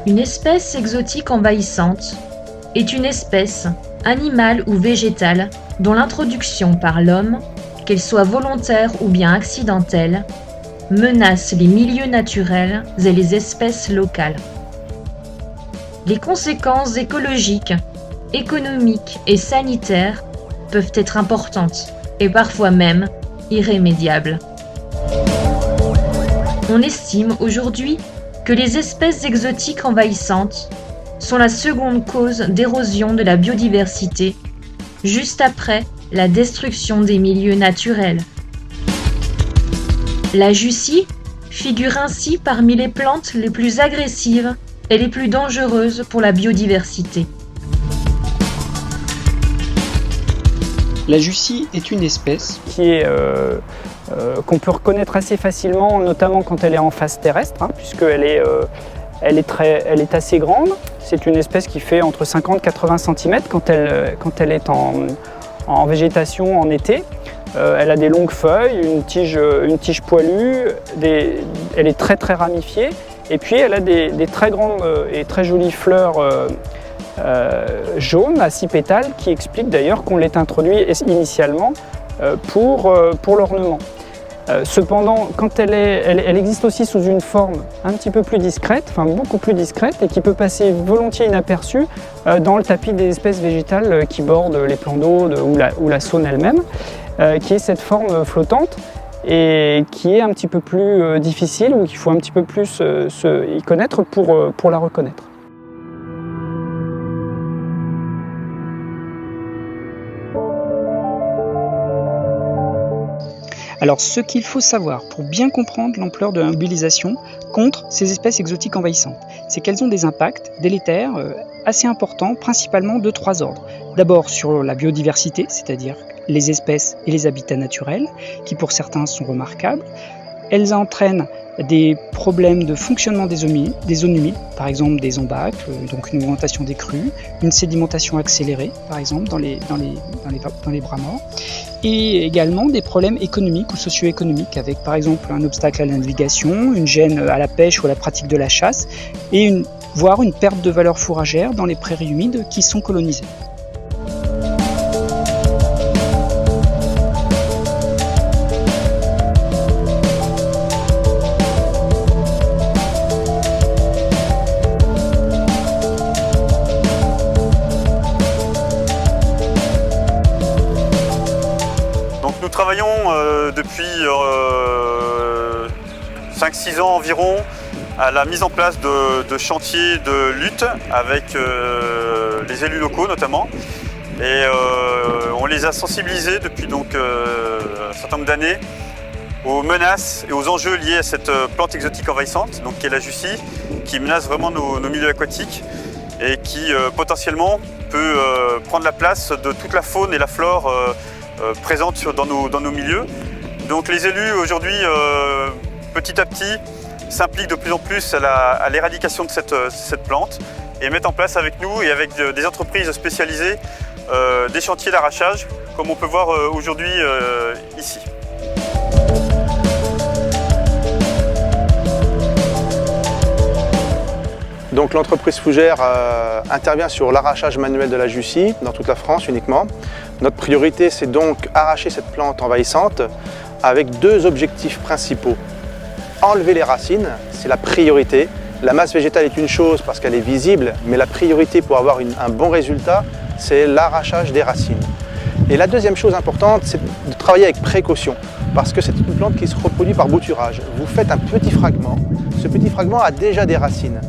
Une espèce exotique envahissante est une espèce, animale ou végétale, dont l'introduction par l'homme, qu'elle soit volontaire ou bien accidentelle, menace les milieux naturels et les espèces locales. Les conséquences écologiques, économiques et sanitaires peuvent être importantes et parfois même irrémédiables. On estime aujourd'hui que les espèces exotiques envahissantes sont la seconde cause d'érosion de la biodiversité, juste après la destruction des milieux naturels. La jussie figure ainsi parmi les plantes les plus agressives et les plus dangereuses pour la biodiversité. La jussie est une espèce qu'on peut reconnaître assez facilement, notamment quand elle est en phase terrestre, puisqu'elle est assez grande. C'est une espèce qui fait entre 50 et 80 cm quand elle est en végétation en été. Elle a des longues feuilles, une tige poilue, elle est très ramifiée, et puis elle a des très grandes et très jolies fleurs jaunes à 6 pétales qui expliquent d'ailleurs qu'on l'ait introduit initialement pour l'ornement. Cependant, quand elle existe aussi sous une forme un petit peu plus discrète, enfin beaucoup plus discrète, et qui peut passer volontiers inaperçue dans le tapis des espèces végétales qui bordent les plans d'eau ou la Saône elle-même, qui est cette forme flottante et qui est un petit peu plus difficile, ou qu'il faut un petit peu plus y connaître pour la reconnaître. Alors, ce qu'il faut savoir pour bien comprendre l'ampleur de la mobilisation contre ces espèces exotiques envahissantes, c'est qu'elles ont des impacts délétères assez importants, principalement de 3 ordres. D'abord sur la biodiversité, c'est-à-dire les espèces et les habitats naturels, qui pour certains sont remarquables. Elles entraînent des problèmes de fonctionnement des zones humides, par exemple des embâcles, donc une augmentation des crues, une sédimentation accélérée, par exemple dans les bras morts, et également des problèmes économiques ou socio-économiques, avec par exemple un obstacle à la navigation, une gêne à la pêche ou à la pratique de la chasse, et voire une perte de valeur fourragère dans les prairies humides qui sont colonisées. Nous travaillons depuis 5-6 ans environ à la mise en place de chantiers de lutte avec les élus locaux notamment. Et on les a sensibilisés depuis donc un certain nombre d'années aux menaces et aux enjeux liés à cette plante exotique envahissante, donc qui est la jussie, qui menace vraiment nos milieux aquatiques et qui potentiellement peut prendre la place de toute la faune et la flore présentes dans nos milieux. Donc les élus aujourd'hui, petit à petit, s'impliquent de plus en plus à l'éradication de cette plante et mettent en place avec nous et avec des entreprises spécialisées des chantiers d'arrachage, comme on peut voir aujourd'hui ici. Donc l'entreprise Fougère intervient sur l'arrachage manuel de la jussie dans toute la France uniquement. Notre priorité, c'est donc arracher cette plante envahissante avec 2 objectifs principaux. Enlever les racines, c'est la priorité. La masse végétale est une chose parce qu'elle est visible, mais la priorité pour avoir un bon résultat, c'est l'arrachage des racines. Et la deuxième chose importante, c'est de travailler avec précaution, parce que c'est une plante qui se reproduit par bouturage. Vous faites un petit fragment, ce petit fragment a déjà des racines.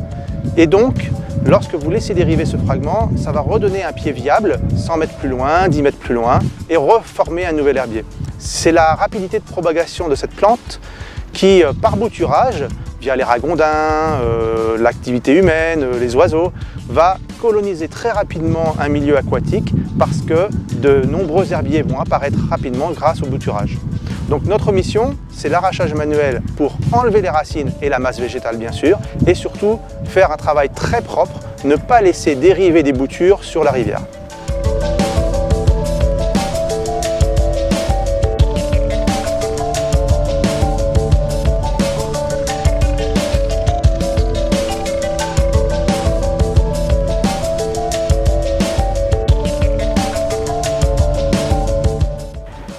Et donc, lorsque vous laissez dériver ce fragment, ça va redonner un pied viable, 100 mètres plus loin, 10 mètres plus loin, et reformer un nouvel herbier. C'est la rapidité de propagation de cette plante qui, par bouturage, via les ragondins, l'activité humaine, les oiseaux, va coloniser très rapidement un milieu aquatique parce que de nombreux herbiers vont apparaître rapidement grâce au bouturage. Donc notre mission, c'est l'arrachage manuel pour enlever les racines et la masse végétale bien sûr, et surtout faire un travail très propre, ne pas laisser dériver des boutures sur la rivière.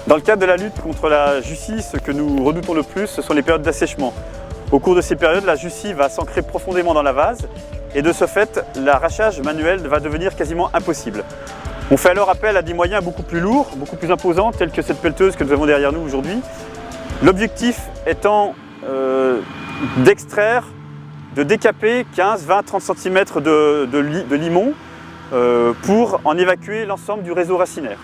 Dans le cadre de la lutte contre la Jussie, ce que nous redoutons le plus, ce sont les périodes d'assèchement. Au cours de ces périodes, la Jussie va s'ancrer profondément dans la vase et de ce fait, l'arrachage manuel va devenir quasiment impossible. On fait alors appel à des moyens beaucoup plus lourds, beaucoup plus imposants, tels que cette pelleteuse que nous avons derrière nous aujourd'hui. L'objectif étant d'extraire, de décaper 15, 20, 30 cm de limon pour en évacuer l'ensemble du réseau racinaire.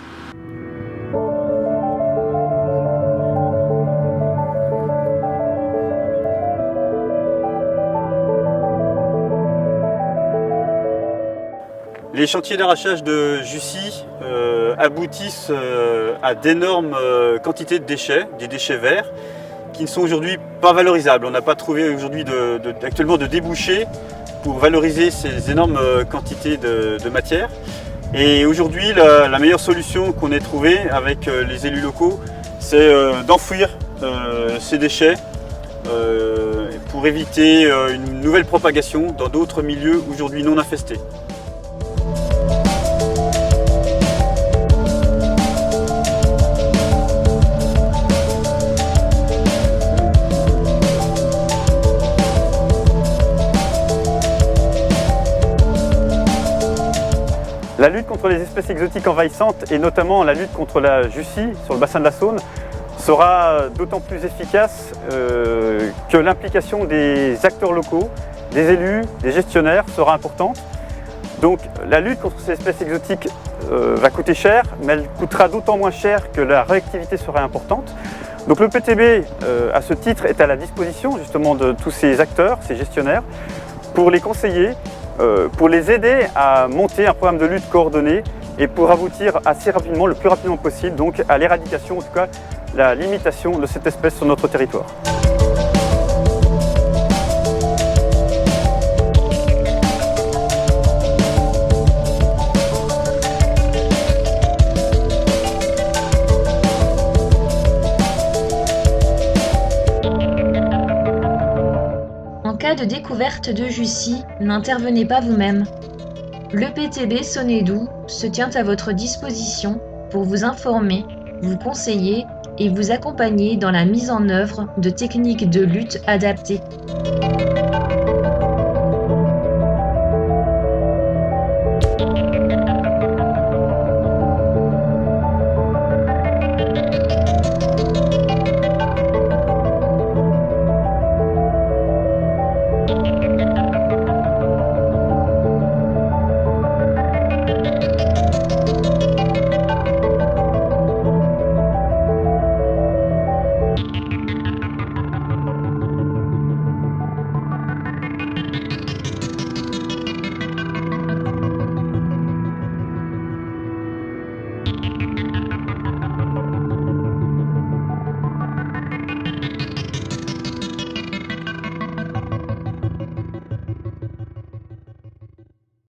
Les chantiers d'arrachage de Jussie aboutissent à d'énormes quantités de déchets, des déchets verts, qui ne sont aujourd'hui pas valorisables. On n'a pas trouvé aujourd'hui actuellement de débouchés pour valoriser ces énormes quantités de matière. Et aujourd'hui, la meilleure solution qu'on ait trouvée avec les élus locaux, c'est d'enfouir ces déchets pour éviter une nouvelle propagation dans d'autres milieux aujourd'hui non infestés. La lutte contre les espèces exotiques envahissantes et notamment la lutte contre la Jussie sur le bassin de la Saône sera d'autant plus efficace que l'implication des acteurs locaux, des élus, des gestionnaires sera importante. Donc la lutte contre ces espèces exotiques va coûter cher, mais elle coûtera d'autant moins cher que la réactivité sera importante. Donc le PTB, à ce titre, est à la disposition justement de tous ces acteurs, ces gestionnaires, pour les conseiller, pour les aider à monter un programme de lutte coordonné et pour aboutir assez rapidement, le plus rapidement possible, donc à l'éradication, en tout cas la limitation de cette espèce sur notre territoire. En cas de découverte de Jussie, n'intervenez pas vous-même. Le PTB Saône-et-Doubs se tient à votre disposition pour vous informer, vous conseiller et vous accompagner dans la mise en œuvre de techniques de lutte adaptées.